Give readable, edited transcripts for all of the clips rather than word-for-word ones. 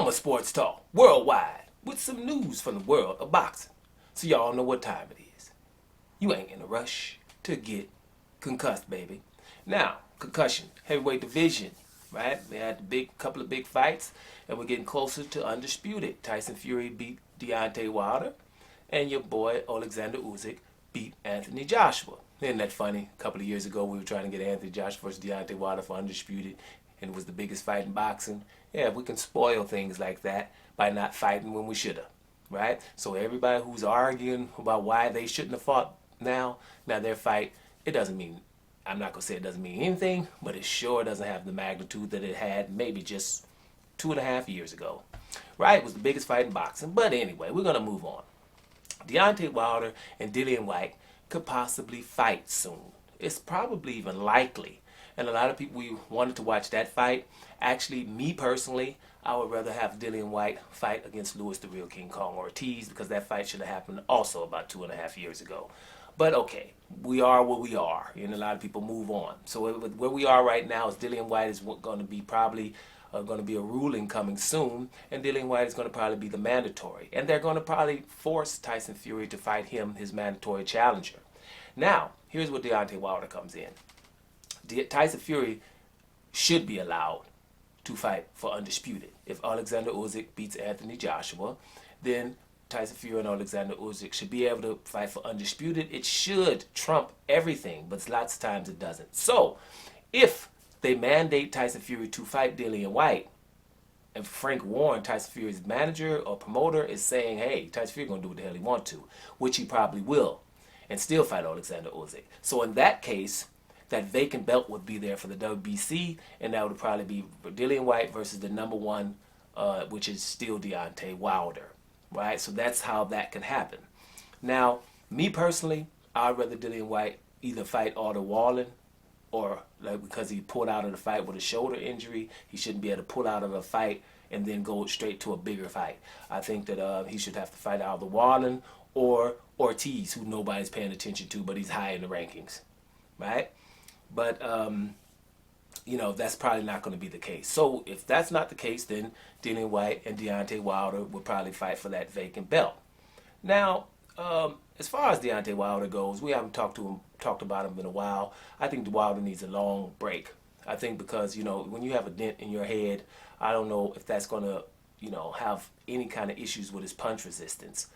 Former Sports Talk Worldwide with some news from the world of boxing. So y'all know what time it is. You ain't in a rush to get concussed, baby. Now, concussion, heavyweight division, right? They had the couple of big fights, and we're getting closer to undisputed. Tyson Fury beat Deontay Wilder, and your boy Alexander Usyk beat Anthony Joshua. Isn't that funny? A couple of years ago, we were trying to get Anthony Joshua versus Deontay Wilder for undisputed, and it was the biggest fight in boxing. Yeah, we can spoil things like that by not fighting when we should have, right? So everybody who's arguing about why they shouldn't have fought now their fight, it doesn't mean, I'm not going to say it doesn't mean anything, but it sure doesn't have the magnitude that it had maybe just 2.5 years ago, right? It was the biggest fight in boxing. But anyway, we're going to move on. Deontay Wilder and Dillian White could possibly fight soon. It's probably even likely. And a lot of people wanted to watch that fight. Actually, me personally, I would rather have Dillian White fight against Louis the Real King Kong Ortiz, because that fight should have happened also about 2.5 years ago. But okay, we are where we are, and a lot of people move on. So where we are right now is Dillian White is going to be probably going to be a ruling coming soon, and Dillian White is going to probably be the mandatory. And they're going to probably force Tyson Fury to fight him, his mandatory challenger. Now, here's where Deontay Wilder comes in. Tyson Fury should be allowed to fight for undisputed. If Alexander Usyk beats Anthony Joshua, then Tyson Fury and Alexander Usyk should be able to fight for undisputed. It should trump everything, but lots of times it doesn't. So, if they mandate Tyson Fury to fight Dillian White, and Frank Warren, Tyson Fury's manager or promoter, is saying, hey, Tyson Fury going to do what the hell he wants to, which he probably will, and still fight Alexander Usyk. So in that case, that vacant belt would be there for the WBC, and that would probably be Dillian White versus the number one, which is still Deontay Wilder, right? So that's how that can happen. Now, me personally, I'd rather Dillian White either fight Arthur Wallen, or like, because he pulled out of the fight with a shoulder injury, he shouldn't be able to pull out of a fight and then go straight to a bigger fight. I think that he should have to fight Arthur Wallen or Ortiz, who nobody's paying attention to, but he's high in the rankings, right? But, you know, that's probably not going to be the case. So if that's not the case, then Dillian White and Deontay Wilder will probably fight for that vacant belt. Now, as far as Deontay Wilder goes, we haven't talked about him in a while. I think Wilder needs a long break. I think because, you know, when you have a dent in your head, I don't know if that's going to, you know, have any kind of issues with his punch resistance.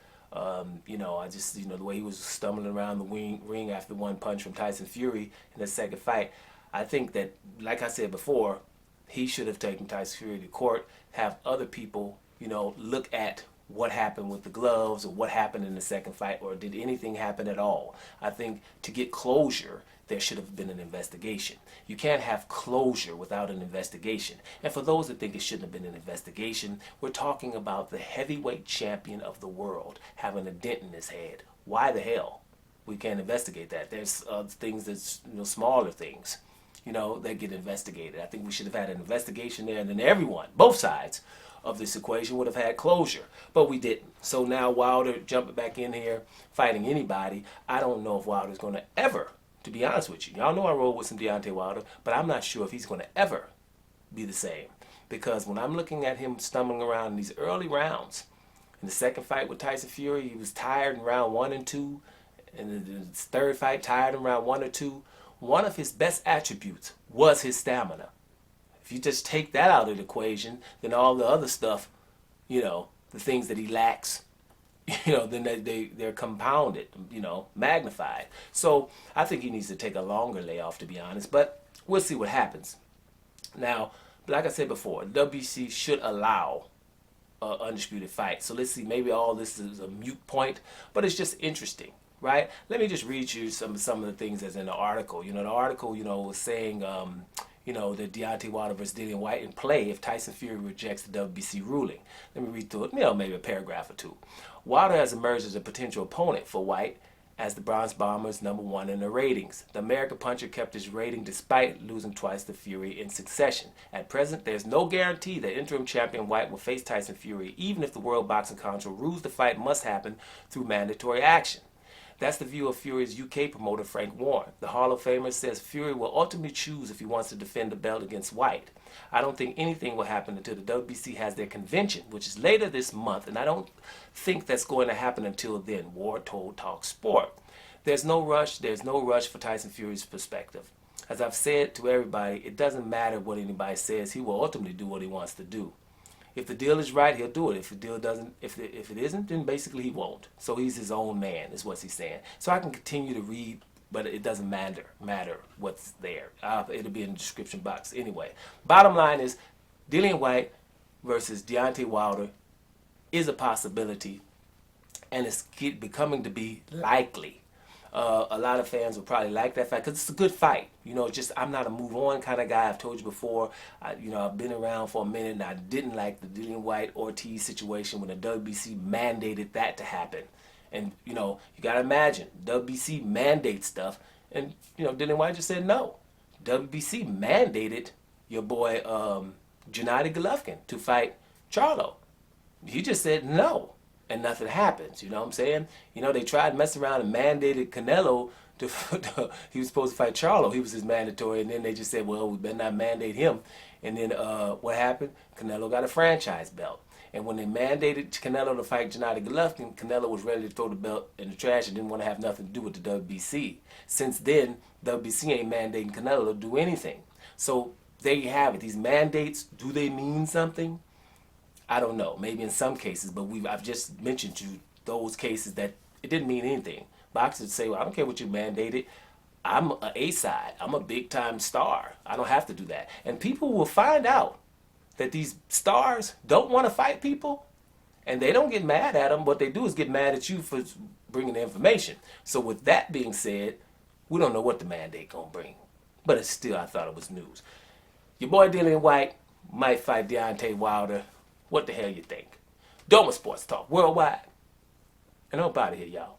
You know, I just, you know, the way he was stumbling around the ring after one punch from Tyson Fury in the second fight, I think that, like I said before, he should have taken Tyson Fury to court, have other people, you know, look at what happened with the gloves, or what happened in the second fight, or did anything happen at all. I think to get closure, there should have been an investigation. You can't have closure without an investigation. And for those that think it shouldn't have been an investigation, we're talking about the heavyweight champion of the world having a dent in his head. Why the hell? We can't investigate that. There's things that's, you know, smaller things, you know, that get investigated. I think we should have had an investigation there, and then everyone, both sides of this equation, would have had closure, but we didn't. So now Wilder jumping back in here, fighting anybody. I don't know if Wilder's going to ever, to be honest with you, y'all know I roll with some Deontay Wilder, but I'm not sure if he's going to ever be the same, because when I'm looking at him stumbling around in these early rounds, in the second fight with Tyson Fury, he was tired in round 1 and 2, and the third fight, tired in round 1 or 2. One of his best attributes was his stamina. If you just take that out of the equation, then all the other stuff, you know, the things that he lacks, you know, then they're compounded, you know, magnified. So I think he needs to take a longer layoff, to be honest, but we'll see what happens. Now, like I said before, WBC should allow undisputed fight. So let's see, maybe all this is a moot point, but it's just interesting, right? Let me just read you some of the things that's in the article. You know, the article, you know, was saying, you know, that Deontay Wilder versus Dillian White in play if Tyson Fury rejects the WBC ruling. Let me read through it, you know, maybe a paragraph or two. Wilder has emerged as a potential opponent for White as the Bronze Bomber's #1 in the ratings. The American puncher kept his rating despite losing twice to Fury in succession. At present, there's no guarantee that interim champion White will face Tyson Fury, even if the World Boxing Council rules the fight must happen through mandatory action. That's the view of Fury's UK promoter Frank Warren. The Hall of Famer says Fury will ultimately choose if he wants to defend the belt against White. I don't think anything will happen until the WBC has their convention, which is later this month, and I don't think that's going to happen until then, Warren told Talk Sport. There's no rush for Tyson Fury's perspective. As I've said to everybody, it doesn't matter what anybody says, he will ultimately do what he wants to do. If the deal is right, he'll do it. If the deal doesn't, if it isn't, then basically he won't. So he's his own man, is what he's saying. So I can continue to read, but it doesn't matter what's there. It'll be in the description box anyway. Bottom line is, Dillian White versus Deontay Wilder is a possibility, and it's becoming to be likely. A lot of fans will probably like that fight because it's a good fight. You know, just I'm not a move on kind of guy. I've told you before. I've been around for a minute, and I didn't like the Dillian White Ortiz situation when the WBC mandated that to happen. And you got to imagine WBC mandate stuff, and Dillian White just said no. WBC mandated your boy Gennady Golovkin to fight Charlo. He just said no. And nothing happens, you know what I'm saying? They tried to mess around and mandated Canelo he was supposed to fight Charlo. He was his mandatory, and then they just said, well, we better not mandate him. And then what happened? Canelo got a franchise belt. And when they mandated Canelo to fight Gennady Golovkin, Canelo was ready to throw the belt in the trash and didn't want to have nothing to do with the WBC. Since then, WBC ain't mandating Canelo to do anything. So there you have it. These mandates, do they mean something? I don't know. Maybe in some cases, but I've just mentioned to you those cases that it didn't mean anything. Boxers say, well, I don't care what you mandated. I'm an A-side. I'm a big-time star. I don't have to do that. And people will find out that these stars don't want to fight people, and they don't get mad at them. What they do is get mad at you for bringing the information. So with that being said, we don't know what the mandate gonna bring. But it's still, I thought it was news. Your boy Dillian White might fight Deontay Wilder. What the hell you think? Doma Sports Talk Worldwide. And I'm out of here, y'all.